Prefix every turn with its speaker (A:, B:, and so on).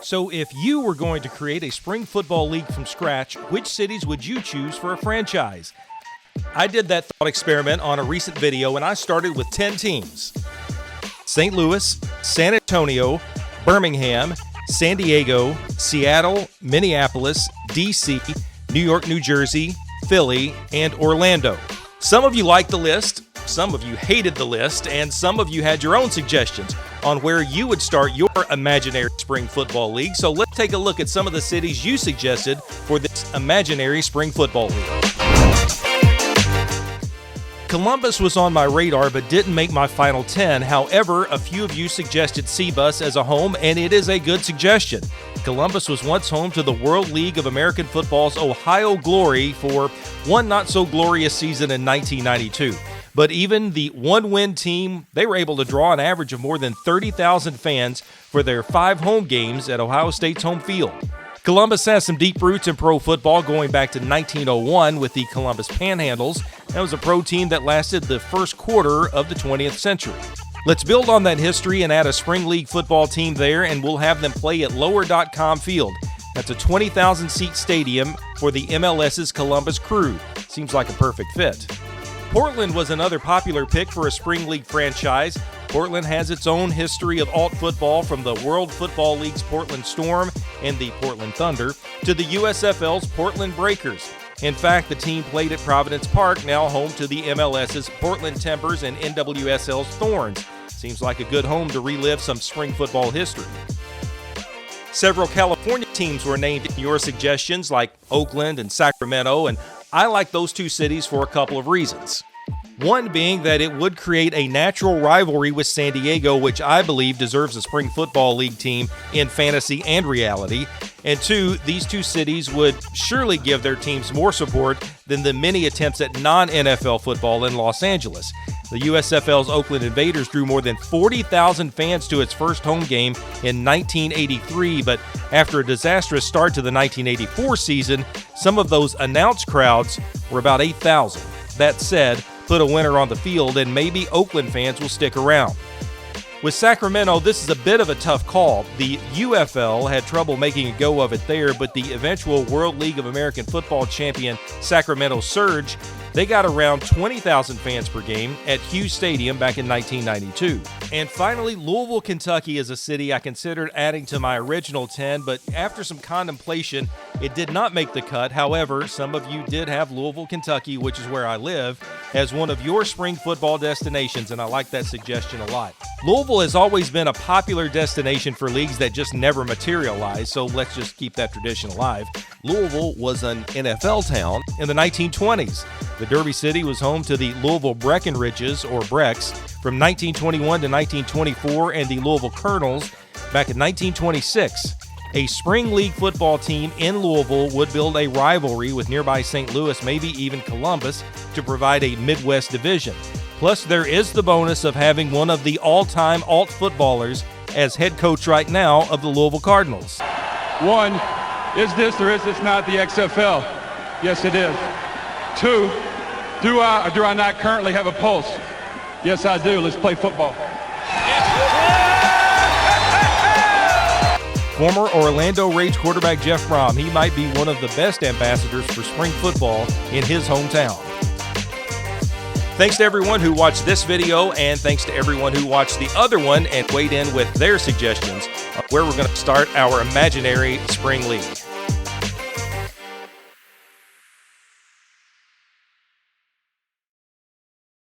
A: So if you were going to create a spring football league from scratch, which cities would you choose for a franchise? I did that thought experiment on a recent video, and I started with 10 teams. St. Louis, San Antonio, Birmingham, San Diego, Seattle, Minneapolis, D.C., New York, New Jersey, Philly, and Orlando. Some of you liked the list, some of you hated the list, and some of you had your own suggestions on where you would start your imaginary spring football league. So let's take a look at some of the cities you suggested for this imaginary spring football league. Columbus was on my radar but didn't make my final 10. However, a few of you suggested C-Bus as a home, and it is a good suggestion. Columbus was once home to the World League of American Football's Ohio Glory for one not-so-glorious season in 1992. But even the one-win team, they were able to draw an average of more than 30,000 fans for their 5 home games at Ohio State's home field. Columbus has some deep roots in pro football going back to 1901 with the Columbus Panhandles. That was a pro team that lasted the first quarter of the 20th century. Let's build on that history and add a spring league football team there, and we'll have them play at Lower.com Field. That's a 20,000-seat stadium for the MLS's Columbus Crew. Seems like a perfect fit. Portland was another popular pick for a spring league franchise. Portland has its own history of alt football, from the World Football League's Portland Storm and the Portland Thunder to the USFL's Portland Breakers. In fact, the team played at Providence Park, now home to the MLS's Portland Timbers and NWSL's Thorns. Seems like a good home to relive some spring football history. Several California teams were named in your suggestions, like Oakland and Sacramento, and I like those two cities for a couple of reasons. One being that it would create a natural rivalry with San Diego, which I believe deserves a spring football league team in fantasy and reality. And two, these two cities would surely give their teams more support than the many attempts at non-NFL football in Los Angeles. The USFL's Oakland Invaders drew more than 40,000 fans to its first home game in 1983, but after a disastrous start to the 1984 season, some of those announced crowds were about 8,000. That said, put a winner on the field and maybe Oakland fans will stick around. With Sacramento, this is a bit of a tough call. The UFL had trouble making a go of it there, but the eventual World League of American Football champion Sacramento Surge, they got around 20,000 fans per game at Hughes Stadium back in 1992. And finally, Louisville, Kentucky is a city I considered adding to my original 10, but after some contemplation, it did not make the cut. However, some of you did have Louisville, Kentucky, which is where I live, as one of your spring football destinations, and I like that suggestion a lot. Louisville has always been a popular destination for leagues that just never materialize, so let's just keep that tradition alive. Louisville was an NFL town in the 1920s. The Derby City was home to the Louisville Breckenridges, or Brecks, from 1921 to 1924, and the Louisville Colonels back in 1926. A spring league football team in Louisville would build a rivalry with nearby St. Louis, maybe even Columbus, to provide a Midwest division. Plus, there is the bonus of having one of the all-time alt footballers as head coach right now of the Louisville Cardinals.
B: One, is this or is this not the XFL? Yes, it is. Two, do I or do I not currently have a pulse? Yes, I do. Let's play football.
A: Former Orlando Rage quarterback Jeff Brom, he might be one of the best ambassadors for spring football in his hometown. Thanks to everyone who watched this video, and thanks to everyone who watched the other one and weighed in with their suggestions of where we're going to start our imaginary spring league.